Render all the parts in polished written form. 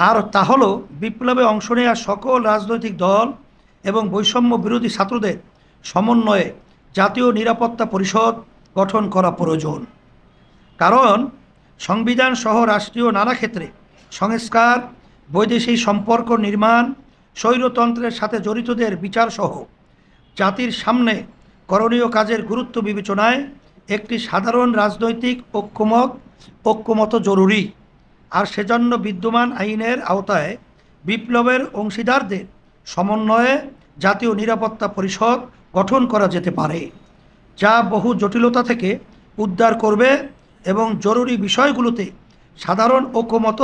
আর তা হলো বিপ্লবে অংশ নেওয়া সকল রাজনৈতিক দল এবং বৈষম্য বিরোধী ছাত্রদের সমন্বয়ে জাতীয় নিরাপত্তা পরিষদ গঠন করা প্রয়োজন। কারণ সংবিধান সহ রাষ্ট্রীয় নানা ক্ষেত্রে সংস্কার, বৈদেশিক সম্পর্ক নির্মাণ, স্বৈরতন্ত্রের সাথে জড়িতদের বিচার সহ জাতির সামনে করণীয় কাজের গুরুত্ব বিবেচনায় একটি সাধারণ রাজনৈতিক ঐক্যমত জরুরি। আর সেজন্য বিদ্যমান আইনের আওতায় বিপ্লবের অংশীদারদের সমন্বয়ে জাতীয় নিরাপত্তা পরিষদ গঠন করা যেতে পারে, যা বহু জটিলতা থেকে উদ্ধার করবে এবং জরুরি বিষয়গুলোতে সাধারণ ঐক্যমত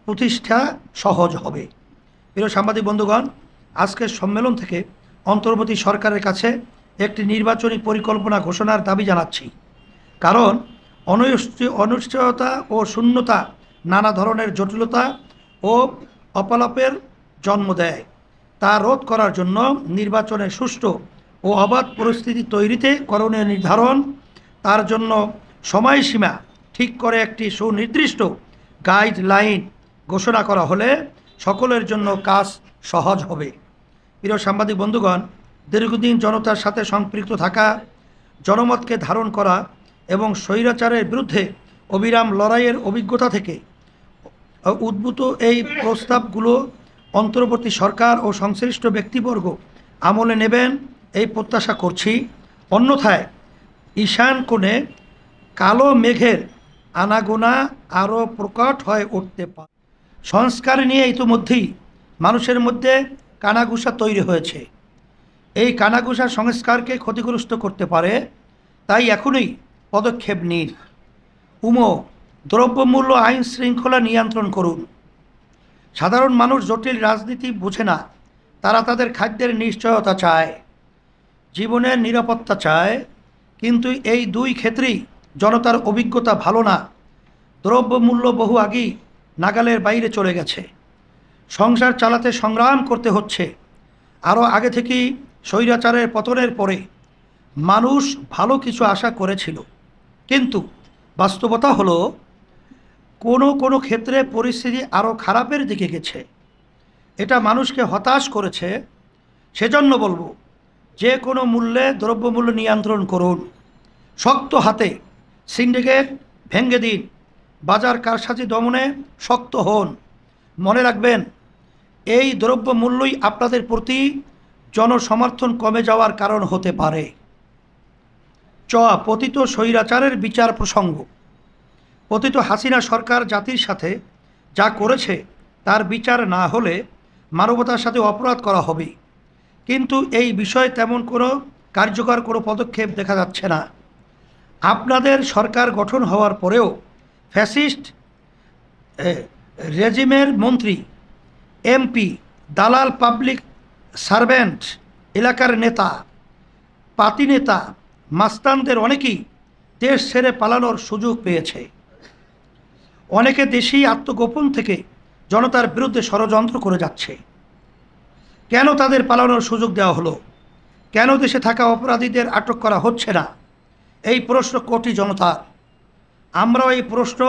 প্রতিষ্ঠা সহজ হবে। প্রিয় সাংবাদিক বন্ধুগণ, আজকের সম্মেলন থেকে অন্তর্বর্তী সরকারের কাছে একটি নির্বাচনী পরিকল্পনা ঘোষণার দাবি জানাচ্ছি। কারণ অনিশ্চয়তা ও শূন্যতা নানা ধরনের জটিলতা ও অপলাপের জন্ম দেয়। তা রোধ করার জন্য নির্বাচনের সুষ্ঠু ও অবাধ পরিস্থিতি তৈরিতে করণীয় নির্ধারণ, তার জন্য সময়সীমা ঠিক করে একটি সুনির্দিষ্ট গাইডলাইন ঘোষণা করা হলে সকলের জন্য কাজ সহজ হবে। প্রিয় সাংবাদিক বন্ধুগণ, দীর্ঘদিন জনতার সাথে সম্পৃক্ত থাকা, জনমতকে ধারণ করা এবং স্বৈরাচারের বিরুদ্ধে অবিরাম লড়াইয়ের অভিজ্ঞতা থেকে উদ্ভূত এই প্রস্তাবগুলো অন্তর্বর্তী সরকার ও সংশ্লিষ্ট ব্যক্তিবর্গ আমলে নেবেন এই প্রত্যাশা করছি। অন্যথায় ঈশান কোণে কালো মেঘের আনাগোনা আরও প্রকট হয়ে উঠতে পারে। সংস্কার নিয়ে ইতিমধ্যেই মানুষের মধ্যে কানাঘুষা তৈরি হয়েছে। এই কানাঘুষা সংস্কারকে ক্ষতিগ্রস্ত করতে পারে, তাই এখনই পদক্ষেপ নিন। দ্রব্যমূল্য আইন শৃঙ্খলা নিয়ন্ত্রণ করুন। সাধারণ মানুষ জটিল রাজনীতি বোঝে না, তারা তাদের খাদ্যের নিশ্চয়তা চায়, জীবনের নিরাপত্তা চায়, কিন্তু এই দুই ক্ষেত্রেই জনতার অভিজ্ঞতা ভালো না। দ্রব্যমূল্য বহু আগেই নাগালের বাইরে চলে গেছে, সংসার চালাতে সংগ্রাম করতে হচ্ছে। আরও আগে থেকেই স্বৈরাচারের পতনের পরে মানুষ ভালো কিছু আশা করেছিল, কিন্তু বাস্তবতা হলো কোনো ক্ষেত্রে পরিস্থিতি আরও খারাপের দিকে গেছে। এটা মানুষকে হতাশ করেছে। সেজন্য বলবো, যে কোনো মূল্যে দ্রব্যমূল্য নিয়ন্ত্রণ করুন। শক্ত হাতে সিন্ডিকেট ভেঙে দিন, বাজার কারসাজি দমনে শক্ত হন। মনে রাখবেন, এই দ্রব্যমূল্যই আপনাদের প্রতি জনসমর্থন কমে যাওয়ার কারণ হতে পারে। পতিত স্বৈরাচারের বিচার প্রসঙ্গ। পতিত হাসিনা সরকার জাতির সাথে যা করেছে তার বিচার না হলে মানবতার সাথে অপরাধ করা হবে, কিন্তু এই বিষয়ে তেমন কোনো কার্যকর কোনো পদক্ষেপ দেখা যাচ্ছে না। আপনাদের সরকার গঠন হওয়ার পরেও ফ্যাসিস্ট রেজিমের মন্ত্রী, এমপি, দালাল, পাবলিক সার্ভেন্ট, এলাকার নেতা, পাতি নেতা, মাস্তানদের অনেকেই দেশ ছেড়ে পালানোর সুযোগ পেয়েছে। অনেকে দেশেই আত্মগোপন থেকে জনতার বিরুদ্ধে ষড়যন্ত্র করে যাচ্ছে। কেন তাদের পালানোর সুযোগ দেওয়া হলো? কেন দেশে থাকা অপরাধীদের আটক করা হচ্ছে না? এই প্রশ্ন কোটি জনতার। আমরাও এই প্রশ্ন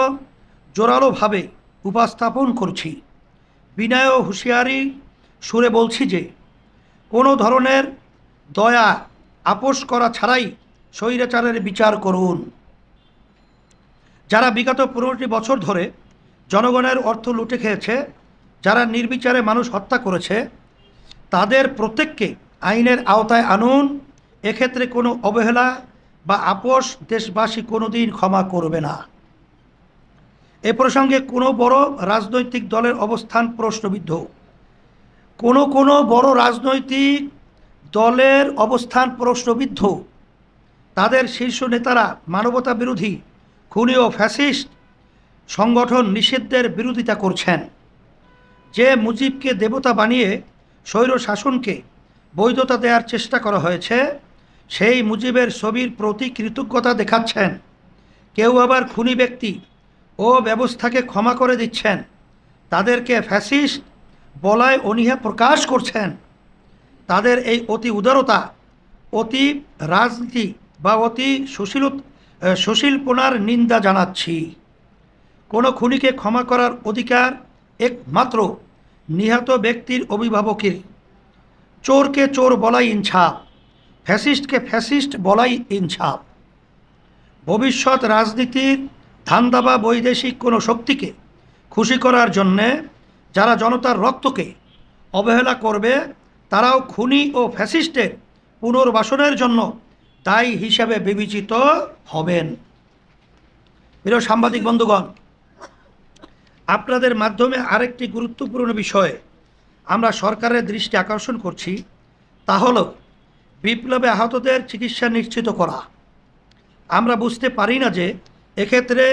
জোরালোভাবে উপস্থাপন করছি। বিনয় ও হুঁশিয়ারি সুরে বলছি যে, কোনো ধরনের দয়া আপোষ করা ছাড়াই স্বৈরাচারের বিচার করুন। যারা বিগত 15টি বছর ধরে জনগণের অর্থ লুটে খেয়েছে, যারা নির্বিচারে মানুষ হত্যা করেছে, তাদের প্রত্যেককে আইনের আওতায় আনুন। এক্ষেত্রে কোনো অবহেলা বা আপোষ দেশবাসী কোনো দিন ক্ষমা করবে না। এ প্রসঙ্গে কোনো বড় রাজনৈতিক দলের অবস্থান প্রশ্নবিদ্ধ। কোনো বড় রাজনৈতিক দলের অবস্থান প্রশ্নবিদ্ধ। তাদের শীর্ষ নেতারা মানবতা বিরোধী, খুনি ও ফ্যাসিস্ট সংগঠন নিষিদ্ধের বিরোধিতা করছেন। যে মুজিবকে দেবতা বানিয়ে স্বৈর শাসনকে বৈধতা দেওয়ার চেষ্টা করা হয়েছে, সেই মুজিবের ছবির প্রতি কৃতজ্ঞতা দেখাচ্ছেন। কেউ আবার খুনি ব্যক্তি ও ব্যবস্থাকে ক্ষমা করে দিচ্ছেন, তাদেরকে ফ্যাসিস্ট বলায় অনীহা প্রকাশ করছেন। তাদের এই অতি উদারতা, অতি রাজনীতি বা অতি সুশীলপনার নিন্দা জানাচ্ছি। কোনো খুনিকে ক্ষমা করার অধিকার একমাত্র নিহত ব্যক্তির অভিভাবকের। চোরকে চোর বলাই ইনসাফ, ফ্যাসিস্টকে ফ্যাসিস্ট বলাই ইনসাফ। ভবিষ্যৎ রাজনীতির ধান্দা বা বৈদেশিক কোনো শক্তিকে খুশি করার জন্যে যারা জনতার রক্তকে অবহেলা করবে, তারাও খুনি ও ফ্যাসিস্টের পুনর্বাসনের জন্য দায়ী হিসাবে বিবেচিত হবেন। প্রিয় সাংবাদিক বন্ধুগণ, আপনাদের মাধ্যমে আরেকটি গুরুত্বপূর্ণ বিষয়ে আমরা সরকারের দৃষ্টি আকর্ষণ করছি, তা হল বিপ্লবে আহতদের চিকিৎসা নিশ্চিত করা। আমরা বুঝতে পারি না যে এক্ষেত্রে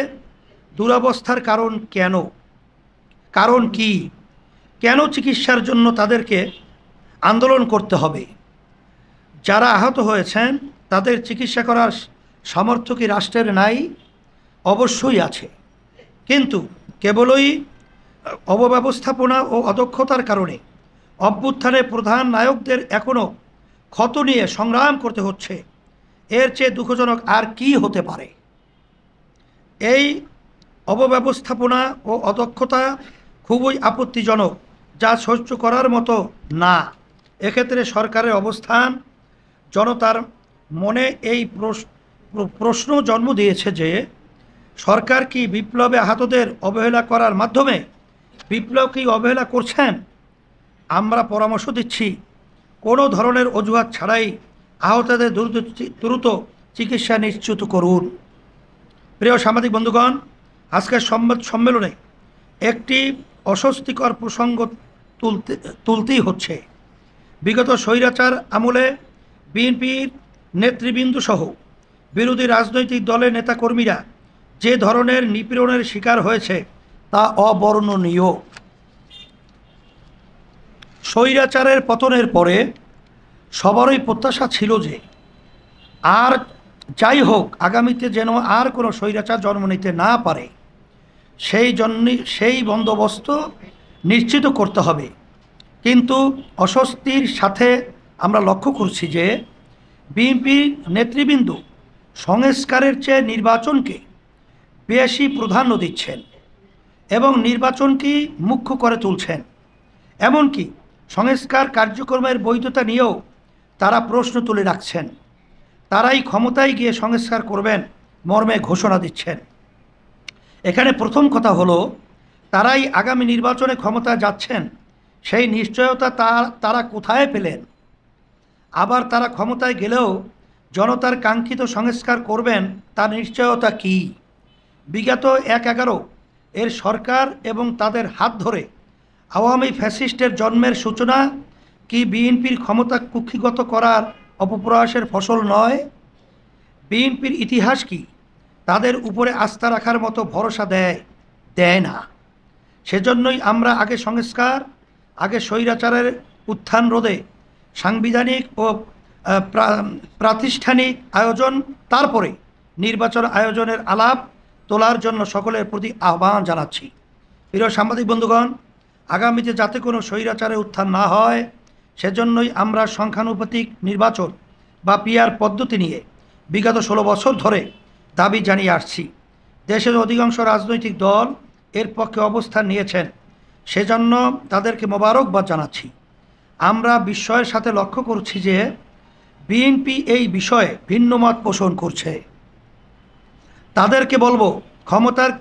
দুরবস্থার কারণ কি, কেন চিকিৎসার জন্য তাদেরকে আন্দোলন করতে হবে। যারা আহত হয়েছেন তাদের চিকিৎসা করার সামর্থ্য কি রাষ্ট্রের নাই? অবশ্যই আছে, কিন্তু কেবলই অবব্যবস্থাপনা ও অদক্ষতার কারণে অভ্যুত্থানের প্রধান নায়কদের এখনও ক্ষত নিয়ে সংগ্রাম করতে হচ্ছে। এর চেয়ে দুঃখজনক আর কি হতে পারে? এই অবব্যবস্থাপনা ও অদক্ষতা খুবই আপত্তিজনক, যা সহ্য করার মতো না। এক্ষেত্রে সরকারের অবস্থান জনতার মনে এই প্রশ্ন জন্ম দিয়েছে যে সরকার কি বিপ্লবে আহতদের অবহেলা করার মাধ্যমে বিপ্লবকেই অবহেলা করছেন? আমরা পরামর্শ দিচ্ছি, কোনো ধরনের অজুহাত ছাড়াই আহতদের দ্রুত চিকিৎসা নিশ্চিত করুন। প্রিয় সাংবাদিক বন্ধুগণ, আজকের সংবাদ সম্মেলনে একটি অস্বস্তিকর প্রসঙ্গ তুলতেই হচ্ছে। বিগত স্বৈরাচার আমলে বিএনপির নেতৃবৃন্দ সহ বিরোধী রাজনৈতিক দলের নেতাকর্মীরা যে ধরনের নিপীড়নের শিকার হয়েছে তা অবর্ণনীয়। স্বৈরাচারের পতনের পরে সবারই প্রত্যাশা ছিল যে আর যাই হোক আগামীতে যেন আর কোনো স্বৈরাচার জন্ম নিতে না পারে, সেই বন্দোবস্ত নিশ্চিত করতে হবে। কিন্তু অস্বস্তির সাথে আমরা লক্ষ্য করছি যে বিএনপির নেতৃবৃন্দ সংস্কারের চেয়ে নির্বাচনকে বেশি প্রাধান্য দিচ্ছেন এবং নির্বাচনকে মুখ্য করে তুলছেন। এমনকি সংস্কার কার্যক্রমের বৈধতা নিয়েও তারা প্রশ্ন তুলে রাখছেন। তারাই ক্ষমতায় গিয়ে সংস্কার করবেন মর্মে ঘোষণা দিচ্ছেন। এখানে প্রথম কথা হলো, তারাই আগামী নির্বাচনে ক্ষমতা যাচ্ছেন, সেই নিশ্চয়তা তারা কোথায় পেলেন? আবার তারা ক্ষমতায় গেলেও জনতার কাঙ্ক্ষিত সংস্কার করবেন, তার নিশ্চয়তা কি? বিগত ১/১১ এর সরকার এবং তাদের হাত ধরে আওয়ামী ফ্যাসিস্টের জন্মের সূচনা কি বিএনপির ক্ষমতা কুক্ষিগত করার অপপ্রয়াসের ফসল নয়? বিএনপির ইতিহাস কি তাদের উপরে আস্থা রাখার মতো ভরসা দেয় না? সেজন্যই আমরা আগে সংস্কার, আগে স্বৈরাচারের উত্থান রোধে সাংবিধানিক ও প্রাতিষ্ঠানিক আয়োজন, তারপরে নির্বাচন আয়োজনের আলাপ তোলার জন্য সকলের প্রতি আহ্বান জানাচ্ছি। প্রিয় সাংবাদিক বন্ধুগণ, আগামীতে যাতে কোনো স্বৈরাচারের উত্থান না হয়, সেজন্যই আমরা সংখ্যানুপাতিক নির্বাচন বা পিআর পদ্ধতি নিয়ে বিগত 16 বছর ধরে দাবি জানিয়ে আসছি। দেশের অধিকাংশ রাজনৈতিক দল এর পক্ষে অবস্থান নিয়েছেন, সেজন্য তাদেরকে মোবারকবাদ জানাচ্ছি। আমরা বিস্ময়ের সাথে লক্ষ্য করছি যে বিএনপি এই বিষয়ে ভিন্ন মত পোষণ করছে। তাদেরকে বলবো, ক্ষমতার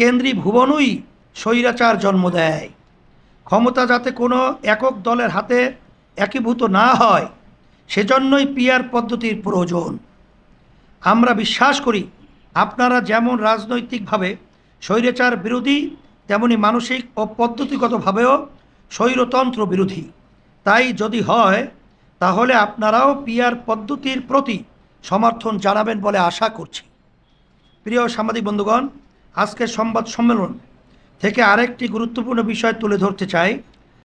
কেন্দ্রী ভুবনই স্বৈরাচার জন্ম দেয়। ক্ষমতা যাতে কোনো একক দলের হাতে একীভূত না হয়, সেজন্যই পিআর পদ্ধতির প্রয়োজন। আমরা বিশ্বাস করি আপনারা যেমন রাজনৈতিকভাবে স্বৈরাচার বিরোধী, তেমনি মানসিক ও পদ্ধতিগতভাবেও স্বৈরতন্ত্র বিরোধী। তাই যদি হয় তাহলে আপনারাও পিআর পদ্ধতির প্রতি সমর্থন জানাবেন বলে আশা করছি। প্রিয় সাংবাদিক বন্ধুগণ, আজকের সংবাদ সম্মেলন থেকে আরেকটি গুরুত্বপূর্ণ বিষয় তুলে ধরতে চাই,